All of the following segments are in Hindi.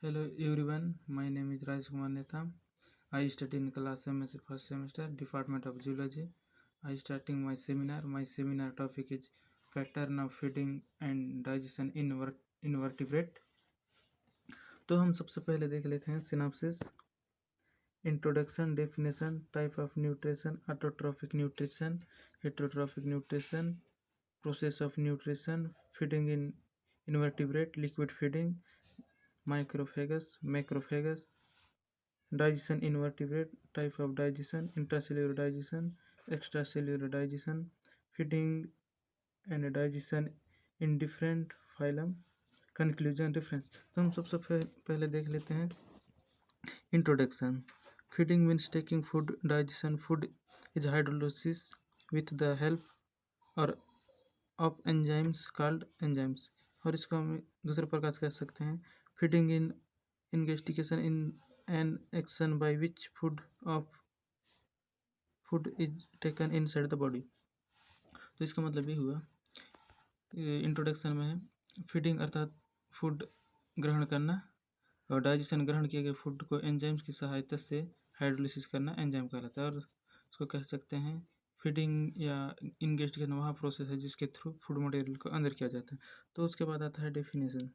Hello everyone, my name is Raj Kumar Netham. I study in class MSc first semester, Department of Zoology. I starting my seminar. My seminar topic is pattern of feeding and digestion in invertebrate. तो हम सबसे पहले देख लेते हैं synopsis, introduction, definition, type of nutrition, autotrophic nutrition, heterotrophic nutrition, process of nutrition, feeding in invertebrate, liquid feeding, macrophagous, macrophagous, digestion invertebrate, type of digestion, intracellular digestion, extracellular digestion, feeding and digestion in different phylum, conclusion, difference. तो हम सबसे पहले देख लेते हैं introduction. Feeding means taking food. Digestion, food is hydrolysis with the help और ऑफ एंजाइम्स कॉल्ड एंजाइम्स. और इसको हम दूसरे प्रकार से कह सकते हैं feeding in investigation in an action by which food is taken inside the body. तो इसका मतलब ये हुआ इंट्रोडक्शन में है फीडिंग अर्थात फूड ग्रहण करना, और डाइजेशन ग्रहण किए गए फूड को एंजाइम्स की सहायता से हाइड्रोलिसिस करना एंजाइम कहलाता है. और इसको कह सकते हैं फीडिंग या इन्वेस्टिगेशन वहाँ प्रोसेस है जिसके थ्रू फूड मटेरियल को अंदर किया जाता है. तो उसके बाद आता है डेफिनेशन.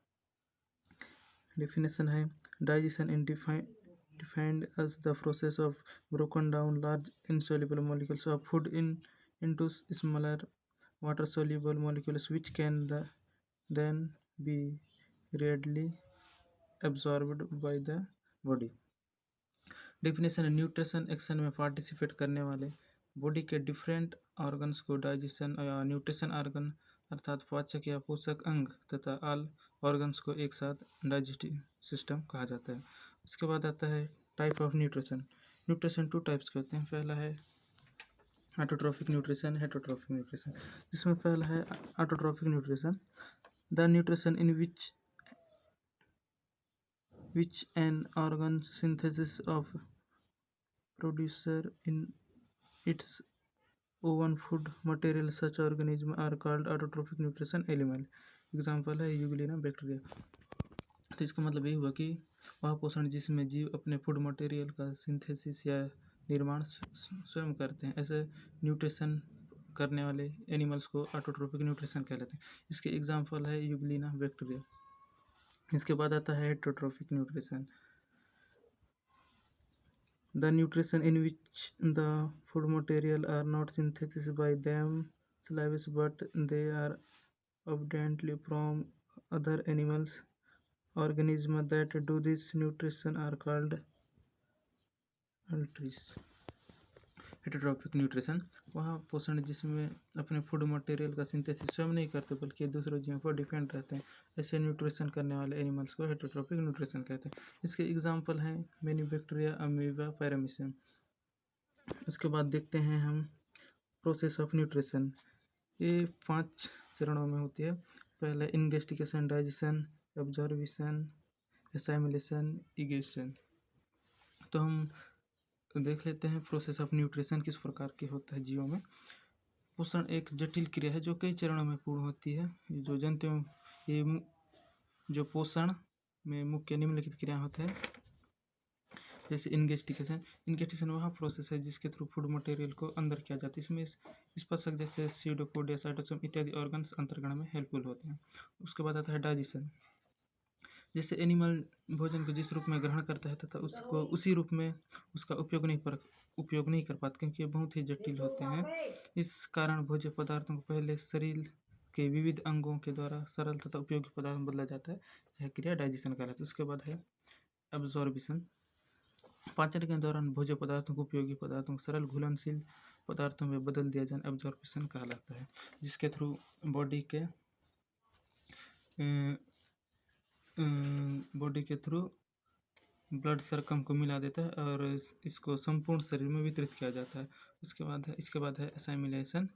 डेफिनेशन है digestion in defined as the process of broken down large insoluble molecules of food into smaller water soluble molecules which can then be readily absorbed by the body. Definition nutrition action में पार्टिसिपेट करने वाले बॉडी के डिफरेंट ऑर्गन्स को डाइजेशन या न्यूट्रिशन ऑर्गन अर्थात पाचक या पोषक अंग तथा ऑल ऑर्गन्स को एक साथ डाइजेस्टिव सिस्टम कहा जाता है. उसके बाद आता है type of nutrition. Nutrition two types के होते हैं. पहला है ऑटोट्रॉफिक न्यूट्रिशन, हेटरोट्रॉफिक न्यूट्रिशन. जिसमें पहला है autotrophic nutrition, the nutrition in which an organ synthesis of producer in its own food material. Such organisms are called autotrophic nutrition element. Example है यूग्लिना बैक्टीरिया. तो इसका मतलब ये हुआ कि वह पोषण जिसमें जीव अपने फूड मटेरियल का सिंथेसिस या निर्माण स्वयं करते हैं, ऐसे न्यूट्रिशन करने वाले एनिमल्स को ऑटोट्रोपिक न्यूट्रिशन कहलाते हैं. इसके एग्जाम्पल है यूग्लिना बैक्टीरिया. इसके बाद आता है heterotrophic nutrition, the nutrition in which the food material are not synthesized by themselves but they are obtained from other animals. Organisms that do this nutrition are called altries. Heterotrophic nutrition वह पोषण जिसमें अपने फूड मटेरियल का सिंथेसिस स्वयं नहीं करते बल्कि दूसरे जीवों पर डिपेंड रहते हैं, ऐसे न्यूट्रिशन करने वाले एनिमल्स को हेटरोट्रॉफिक न्यूट्रिशन कहते हैं. इसके एग्जांपल हैं मेनी बैक्टीरिया, अमीबा, पैरामीशियम. उसके बाद देखते हैं हम प्रोसेस ऑफ न्यूट्रिशन. ये 5 चरणों में होती है. पहले इन्वेस्टिगेशन, डाइजेशन, एब्जॉर्बिशन, एसाइमिलेशन, इगेशन. तो हम देख लेते हैं प्रोसेस ऑफ न्यूट्रिशन किस प्रकार के होता है जीवों में. पोषण एक जटिल क्रिया है जो कई चरणों में पूर्ण होती है. जो जानते हो ये जो पोषण में मुख्य निम्नलिखित क्रियाएं होते हैं. जैसे इन्वेस्टिगेशन वह प्रोसेस है जिसके थ्रू फूड मटेरियल को अंदर किया जाता है. इसमें स्पर्शक जैसे सीडोपोड या साइटोसोम इत्यादि ऑर्गन्स अंतर्गण में हेल्पफुल होते हैं. उसके बाद आता है डाइजेशन. जैसे एनिमल भोजन को जिस रूप में ग्रहण करता है तथा उसको उसी रूप में उसका उपयोग नहीं कर पाता क्योंकि ये बहुत ही जटिल होते हैं. इस कारण भोज्य पदार्थों को पहले शरीर के विविध अंगों के द्वारा सरल तथा उपयोगी पदार्थ में बदला जाता है. यह क्रिया डाइजेशन कहलाती है. उसके बाद है एब्जॉर्बिशन. पाचन के दौरान भोज्य पदार्थों को उपयोगी पदार्थों को सरल घुलनशील पदार्थों में बदल दिया जाना एब्जॉर्बिशन कहलाता है, जिसके थ्रू बॉडी के थ्रू ब्लड सरकम को मिला देता है और इसको संपूर्ण शरीर में वितरित किया जाता है. इसके बाद है एसाइमिलेशन.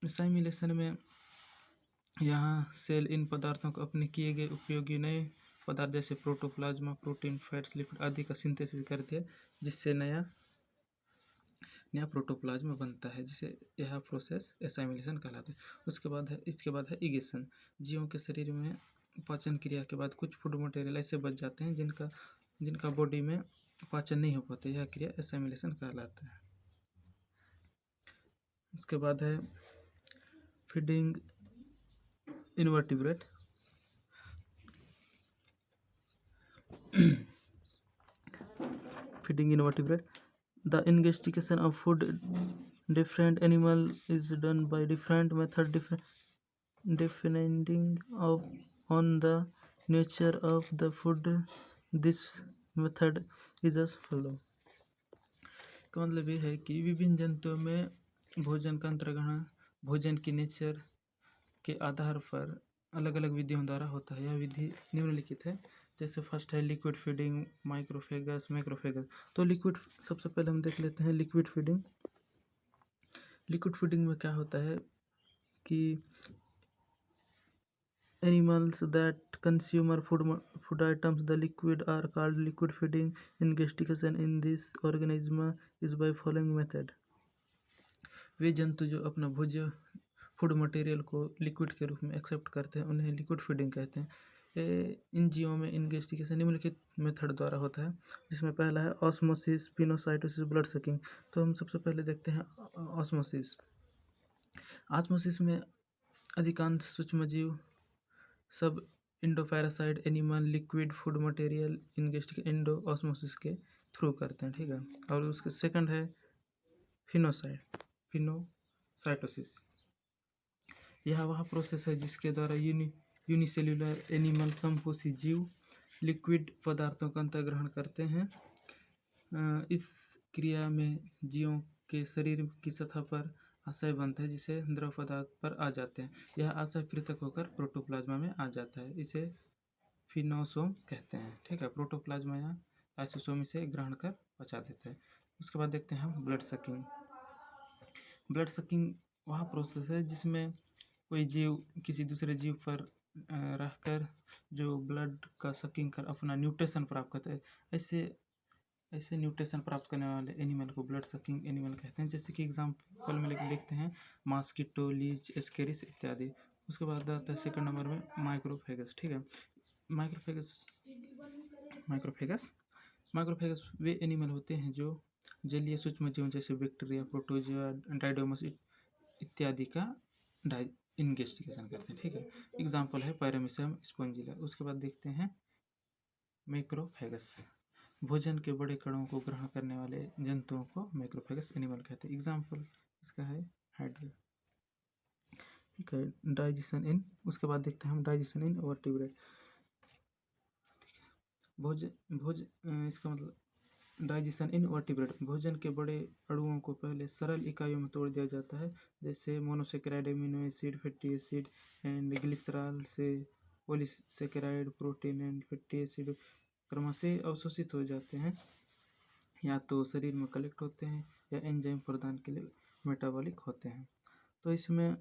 एसाइमिलेशन में यहाँ सेल इन पदार्थों को अपने किए गए उपयोगी नए पदार्थ जैसे प्रोटोप्लाज्मा, प्रोटीन, फैट्स, लिपिड आदि का सिंथेसिस करती है जिससे नया प्रोटोप्लाज्मा बनता है, जिसे यह प्रोसेस एसाइमिलेशन कहलाता है. इसके बाद है इगेशन. जीवों के शरीर में पाचन क्रिया के बाद कुछ फूड मटेरियल ऐसे बच जाते हैं जिनका बॉडी में पाचन नहीं हो पाता। यह क्रिया एसाइमिलेशन कहलाता है। उसके बाद है feeding invertebrate. Feeding invertebrate, the investigation of food different animal is done by different method depending on the nature of the food. This method is as follow। का मतलब ये है कि विभिन्न जंतुओं में भोजन का अंतर्ग्रहण भोजन की नेचर के आधार पर अलग अलग विधियों द्वारा होता है। यह विधि निम्नलिखित है। जैसे फर्स्ट है लिक्विड फीडिंग, माइक्रोफेगस, मैक्रोफेगस। तो लिक्विड सबसे पहले हम देख लेते हैं लिक्विड फीडिंग। लिक्विड फीडिंग में क्या होता है कि animals that consume food items the liquid are called liquid feeding. Investigation in this organism is by following method. वे जंतु जो अपना भोज्य फूड मटेरियल को लिक्विड के रूप में एक्सेप्ट करते हैं उन्हें लिक्विड फीडिंग कहते हैं। इन जीवों में इन्वेस्टिगेशन निम्नलिखित मेथड द्वारा होता है, जिसमें पहला है ऑस्मोसिस, पिनोसाइटोसिस, ब्लड सकिंग। तो हम सबसे पहले देखते हैं ऑस्मोसिस। ऑस्मोसिस में अधिकांश सूक्ष्मजीव सब endoparasite animal liquid food material endo osmosis के थ्रू करते हैं, ठीक है। और उसके सेकंड है फिनोसाइटोसिस। यह वह प्रोसेस है जिसके द्वारा यूनिसेल्युलर एनिमल समपोषी जीव लिक्विड पदार्थों का अंतर्ग्रहण करते हैं। इस क्रिया में जीवों के शरीर की सतह पर आशय बनता है जिसे द्रव पदार्थ पर आ जाते हैं। यह आशय पृथक होकर प्रोटोप्लाज्मा में आ जाता है, इसे फिनोसोम कहते हैं, ठीक है। प्रोटोप्लाज्मा या लाइसोसोम इसे ग्रहण कर पचा देता है। उसके बाद देखते हैं हम ब्लड सकिंग। ब्लड सकिंग वह प्रोसेस है जिसमें कोई जीव किसी दूसरे जीव पर रहकर जो ब्लड का सकिंग कर अपना न्यूट्रिशन प्राप्त करता है। ऐसे न्यूट्रिशन प्राप्त करने वाले एनिमल को ब्लड सकिंग एनिमल कहते हैं। जैसे कि एग्जांपल में देखते हैं मॉस्किटो, लीच, एस्केरिस इत्यादि। उसके बाद आता है सेकंड नंबर में माइक्रोफेगस, ठीक है। माइक्रोफेगस वे एनिमल होते हैं जो जलीय सूक्ष्म जीवों जैसे बैक्टीरिया, प्रोटोजोआ, डायडोमस इत्यादि का इन्वेस्टिगेशन करते हैं, ठीक है। एग्जाम्पल है पैरामीशियम स्पोंजिला। उसके बाद देखते हैं मैक्रोफेगस। भोजन के बड़े कणों को ग्रहण करने वाले जंतुओं को मैक्रोफेगस एनिमल कहते हैं। एग्जाम्पल इसका है हाइड्रा, ठीक है। डाइजेशन इन, उसके बाद देखते हैं हम डाइजेशन इन वर्टिब्रेट। इसका मतलब डाइजेशन इन वर्टिब्रेट, भोजन के बड़े अणुओं को पहले सरल इकाइयों में तोड़ दिया जाता है, जैसे monosaccharide, amino acid, fatty acid and glycerol से polysaccharide, protein and fatty acid क्रमशः अवशोषित हो जाते हैं, या तो शरीर में कलेक्ट होते हैं या एंजाइम प्रदान के लिए मेटाबॉलिक होते हैं। तो इसमें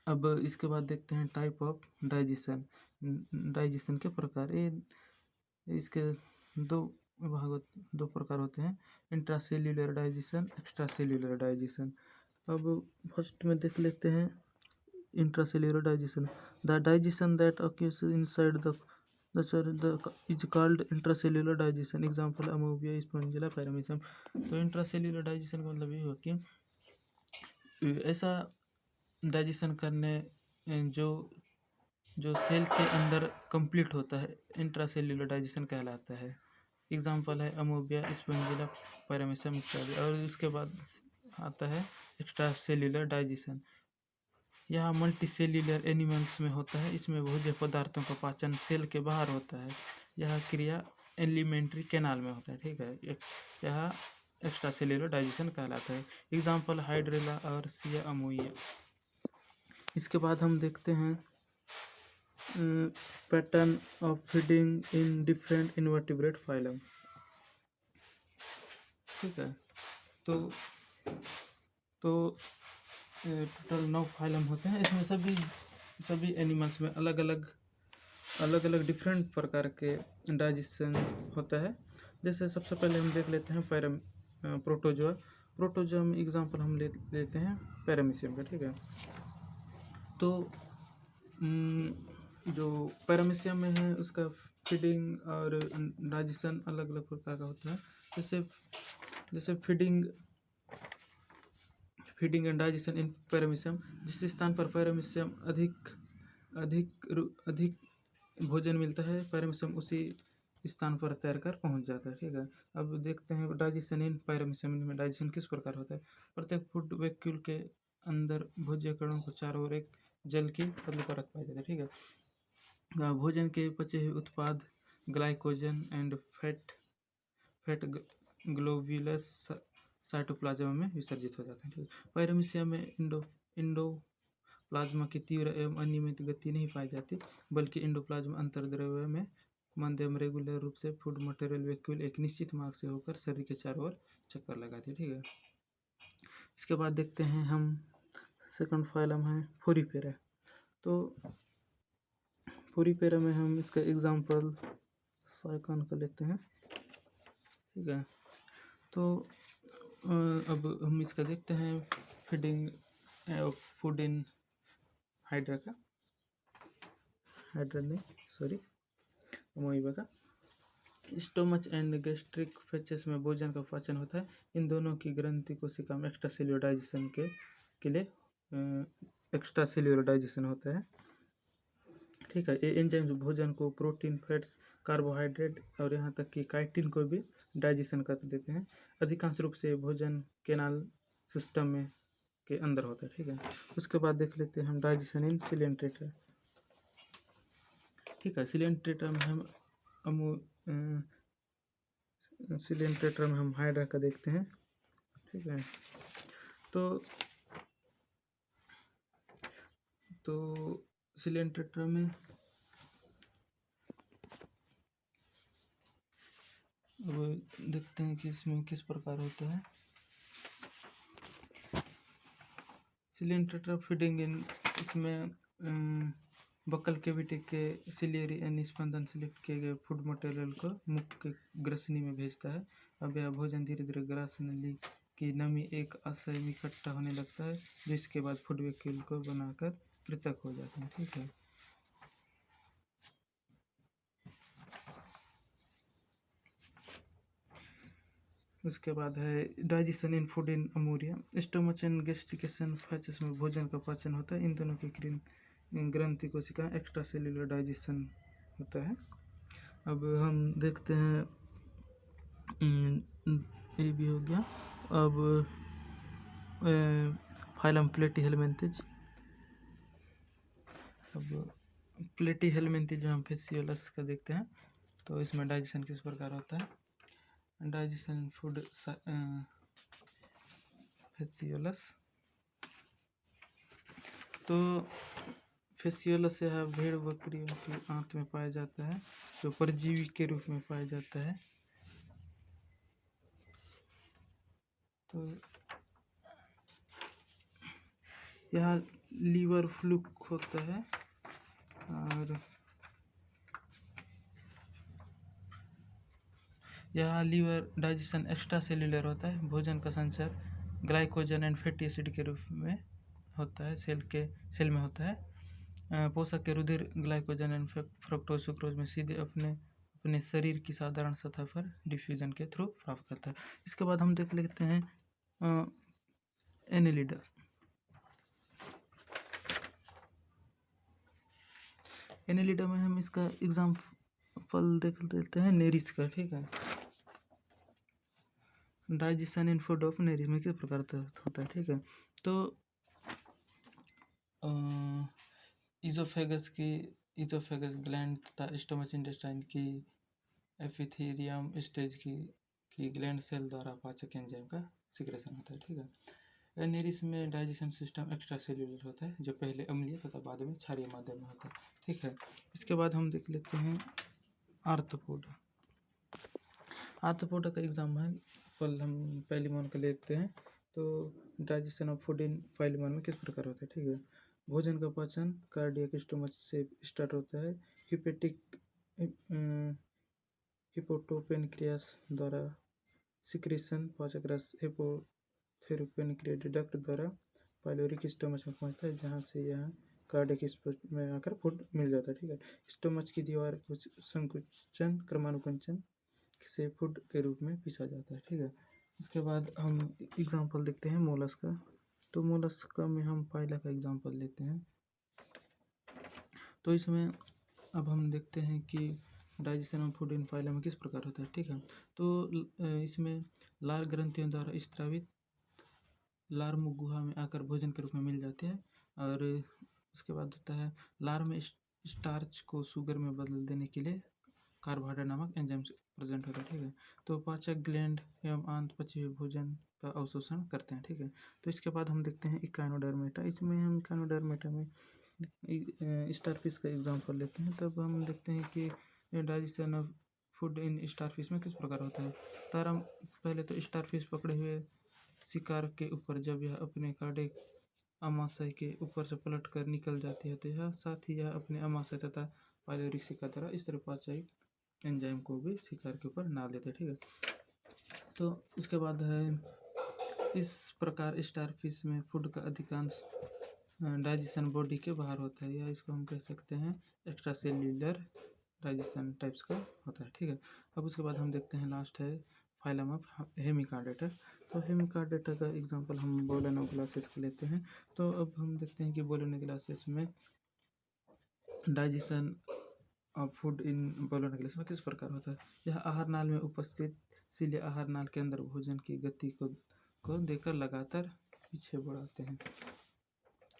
अब इसके बाद देखते हैं टाइप ऑफ डाइजेशन के प्रकार। इसके दो प्रकार होते हैं, intracellular digestion, extracellular digestion. अब फर्स्ट में देख लेते हैं intracellular digestion. The digestion that occurs inside the is called intracellular digestion. Example amoeba, spongilla, paramecium. तो इंट्रासेल्युलर डाइजेशन का मतलब ये हो कि ऐसा डाइजेशन करने जो सेल के अंदर कंप्लीट होता है इंट्रासेल्युलर डाइजेशन कहलाता है। एग्जाम्पल है अमोबिया, स्पोंजिला, पैरामीशियम इत्यादि। और उसके बाद आता है एक्स्ट्रा सेल्युलर डाइजेशन। यह मल्टीसेल्युलर एनिमल्स में होता है। इसमें भोज्य पदार्थों का पाचन सेल के बाहर होता है। यह क्रिया एलिमेंट्री कैनाल में होता है, ठीक है। यह एक्स्ट्रा सेल्युलर डाइजेशन कहलाता है। एग्जाम्पल हाइड्रेला और सिया अमोइया। इसके बाद हम देखते हैं pattern of feeding in different invertebrate phylum, ठीक है। तो टोटल 9 फाइलम होते हैं। इसमें सभी एनिमल्स में अलग अलग डिफरेंट प्रकार के डाइजेशन होता है। जैसे सबसे पहले हम देख लेते हैं प्रोटोजोआ में एग्जाम्पल हम लेते हैं पैरामीशियम का, ठीक है। तो जो पैरामीशियम में है उसका फीडिंग और डाइजेशन अलग अलग प्रकार का होता है। जैसे जैसे feeding and digestion in paramecium, जिस स्थान पर पैरामीशियम अधिक भोजन मिलता है, पैरामीशियम उसी स्थान पर तैरकर पहुंच जाता है। ठीक है, अब देखते हैं डाइजेशन इन पैरामीशियम में डाइजेशन किस प्रकार होता है। प्रत्येक फूड वैक्यूल के अंदर भोज्य कणों को चारों ओर एक जल की पतली परत पाई जाती है। ठीक है, भोजन के बचे हुए उत्पाद glycogen and fat globules cytoplasm में विसर्जित हो जाते हैं। ठीक है, पैरामीशियम में इंडोप्लाज्मा की तीव्र एवं अनियमित गति नहीं पाई जाती, बल्कि इंडोप्लाज्म अंतर्द्रव्य में मध्यम रेगुलर रूप से फूड मटेरियल वैक्यूल एक निश्चित मार्ग से होकर शरीर के चारों ओर चक्कर लगाती है। ठीक है, इसके बाद देखते हैं हम सेकंड फाइलम है फोरिफेरा। तो फोरिफेरा में हम इसका एग्जाम्पल साइकन का लेते हैं। ठीक है, तो अब हम इसका देखते हैं फीडिंग फूड इन हाइड्रा का अमोइबा का स्टोमच एंड गैस्ट्रिक फैचेस में भोजन का पाचन होता है। इन दोनों की ग्रंथि कोशिका में एक्स्ट्रा सेल्यूलर डाइजेशन के लिए एक्स्ट्रा सेल्यूलर डाइजेशन होता है। ठीक है, ये एंजाइम्स भोजन को प्रोटीन, फैट्स, कार्बोहाइड्रेट और यहाँ तक कि काइटिन को भी डाइजेशन कर देते हैं। अधिकांश रूप से भोजन केनाल सिस्टम में के अंदर होता है। ठीक है, उसके बाद देख लेते हैं हम डाइजेशन इन सिलेंट्रेटा। ठीक है, सिलेंट्रेटा में हम हाइड्रा का देखते हैं। ठीक है, तो सिलेंट्रेटा में अब देखते हैं कि इसमें किस प्रकार होता है। सिलेंट्रेटा फीडिंग इन, इसमें बकल कैविटी के सिलियरी निस्पंदन सिलेक्ट किए गए फूड मटेरियल को मुख के ग्रसनी में भेजता है। अब यह भोजन धीरे धीरे ग्रसनली की नमी एक आशय में इकट्ठा होने लगता है, जिसके बाद फूड वैक्यूल को बनाकर पृथक हो जाता है। ठीक है, उसके बाद है digestion in food in amoeba. Stomach and गैस्ट्रिकेशन फैचेस में भोजन का पाचन होता है। इन दोनों की ग्रंथि कोशिका एक्स्ट्रा सेल्यूलर डाइजेशन होता है। अब हम देखते हैं ये भी हो गया। अब फाइलम प्लेटीहेल्मिन्थेज। अब प्लेटीहेल्मिन्थेज में हम फेसियोलस का देखते हैं। तो इसमें डाइजेशन किस प्रकार होता है। डाइजेशन फूड फेसियोलस, तो फेसियोलस यह भेड़ बकरियों की आंत में पाया जाता है, जो परजीवी के रूप में पाया जाता है। तो यह लीवर फ्लूक होता है और यह लीवर डाइजेशन एक्स्ट्रा सेल्यूलर होता है। भोजन का संचार ग्लाइकोजन एंड फैटी एसिड के रूप में होता है, सेल में होता है। पोषक के रुधिर ग्लाइकोजन एंड फ्रक्टोज सुक्रोज में सीधे अपने शरीर की साधारण सतह पर डिफ्यूजन के थ्रू प्राप्त करता है। इसके बाद हम देख लेते हैं एनेलिडा। एनेलिडा में हम इसका एग्जाम्पल देख लेते हैं नेरिस का। ठीक है, digestion in food of Nereis में किस प्रकार होता है। ठीक है, तो इजोफेगस ग्लैंड तथा स्टोमच इंटेस्टाइन की एपिथेलियम स्टेज की ग्लैंड सेल द्वारा पाचक एंजाइम का सिक्रेशन होता है। ठीक है, नेरिस में डाइजेशन सिस्टम एक्स्ट्रा सेल्यूलर होता है, जो पहले अम्लीय तथा बाद में क्षारीय माध्यम में होता है। ठीक है, इसके बाद हम देख लेते हैं आर्थ्रोपोडा। आर्थ्रोपोडा का एग्जाम्पल हम फाइलेमन का लेते हैं। तो डाइजेशन ऑफ फूड इन फाइलेमन में किस प्रकार होता है। ठीक है, भोजन का पाचन कार्डियक स्टोमच से स्टार्ट होता है। हिपोटोपेनक्रियास द्वारा सिक्रेशन पाचक रस हिपोथेरोपेनक्रिया डक्ट द्वारा पाइलोरिक स्टोमच में पहुंचता है, जहां से यह कार्डियक स्पेस में आकर फूड मिल जाता है, ठीक है। स्टमच की दीवार कुछ संकुचन क्रमानुकुंचन से फूड के रूप में पीसा जाता है, ठीक है। इसके बाद हम एग्जाम्पल देखते हैं मोलस्क का। तो मोलस्क में हम पाइला का एग्जाम्पल लेते हैं। तो इसमें अब हम देखते हैं कि digestion of food in phylum में किस प्रकार होता है, ठीक है। तो इसमें लार ग्रंथियों द्वारा स्त्रावित लार मुख गुहा में आकर भोजन के रूप में मिल जाते हैं। और उसके बाद होता है लार में स्टार्च को शुगर में बदल देने के लिए कार्बोहाइड्रेट नामक एंजाइम प्रेजेंट होता है, ठीक है। तो पाचक ग्लैंड एवं आंत पचे हुए भोजन का अवशोषण करते हैं, ठीक है। तो इसके बाद हम देखते हैं इकाइनोडर्मेटा। इसमें हम इकाइनोडर्मेटा में स्टारफिश का एग्जाम्पल लेते हैं। तब हम देखते हैं कि digestion of food in starfish में किस प्रकार होता है। तारा पहले तो स्टारफिश पकड़े हुए शिकार के ऊपर जब यह अपने कार्डियक अमाशय के ऊपर से पलट कर निकल जाती है तो यह साथ ही यह अपने अमाशय तथा पाइलोरिक शिकार द्वारा इस तरह पाचक एंजाइम को भी शिकार के ऊपर डाल देते हैं, ठीक है। तो इसके बाद है इस प्रकार स्टारफिश में फूड का अधिकांश डाइजेशन बॉडी के बाहर होता है, या इसको हम कह सकते हैं एक्स्ट्रा सेल्यूलर डाइजेशन टाइप्स का होता है, ठीक है। अब उसके बाद हम देखते हैं लास्ट है फाइलम ऑफ हेमिकार्डेटा। तो हेमिकार्डेटा का एग्जांपल हम बोलेनोग्लासेस का लेते हैं। तो अब हम देखते हैं कि बोलेनोग्लासेस में डाइजेशन ऑफ फूड इन बोलेनोग्लासेस में किस प्रकार होता है। यह आहार नाल में उपस्थित सीले आहार नाल के अंदर भोजन की गति को देकर लगातार पीछे बढ़ाते हैं।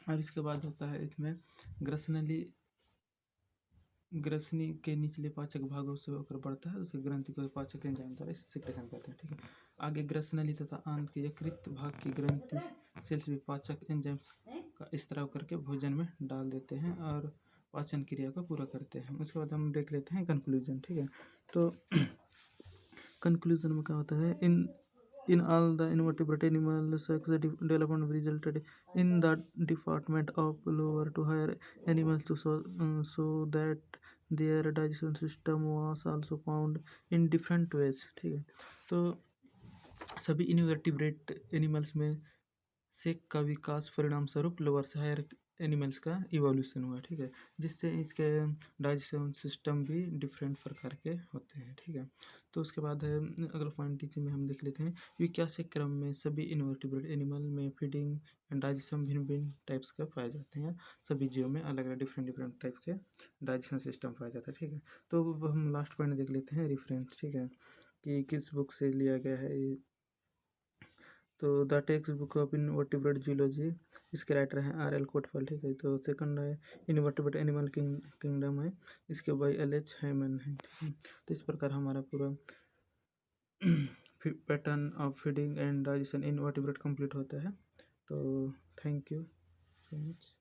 और इसके बाद होता है इसमें ग्रसनी के निचले पाचक भागों से होकर बढ़ता है, उसे ग्रंथि को पाचक एंजाइम द्वारा सिक्रेशन करते हैं, ठीक है। आगे ग्रसनली तथा आंत के यकृत भाग की ग्रंथि सेल्स भी पाचक एंजाइम्स का स्त्राव करके भोजन में डाल देते हैं और पाचन क्रिया को पूरा करते हैं। उसके बाद हम देख लेते हैं कंक्लूजन, ठीक है। तो कंक्लूजन में क्या होता है, in all the invertebrate animals sex development resulted in the development of lower to higher animals to so that their digestion system was also found in different ways, ठीक है। तो सभी इनवर्टिब्रेट एनिमल्स में सेक का विकास परिणाम स्वरूप लोअर से हायर एनिमल्स का इवोल्यूशन हुआ, ठीक है, जिससे इसके डाइजेशन सिस्टम भी डिफरेंट प्रकार के होते हैं, ठीक है। तो उसके बाद है अगला पॉइंट टीचिंग में हम देख लेते हैं विकासिक क्रम में सभी इनवर्टिब्रेट एनिमल में फीडिंग एंड डाइजेशन भिन्न भिन्न टाइप्स का पाए जाते हैं। सभी जीवों में अलग अलग डिफरेंट टाइप के डाइजेशन सिस्टम पाया जाता है, ठीक है। तो हम लास्ट पॉइंट देख लेते हैं रेफरेंस, ठीक है, कि किस बुक से लिया गया है ये। तो the text book of invertebrate zoology, इसके राइटर हैं RL कोटफल, ठीक है। तो सेकंड है इनवर्टिब्रेट एनिमल किंगडम है, इसके बाई LH हैमन है, ठीक है। तो इस प्रकार हमारा पूरा pattern of feeding and digestion invertebrate complete होता है। तो थैंक यू सो मच।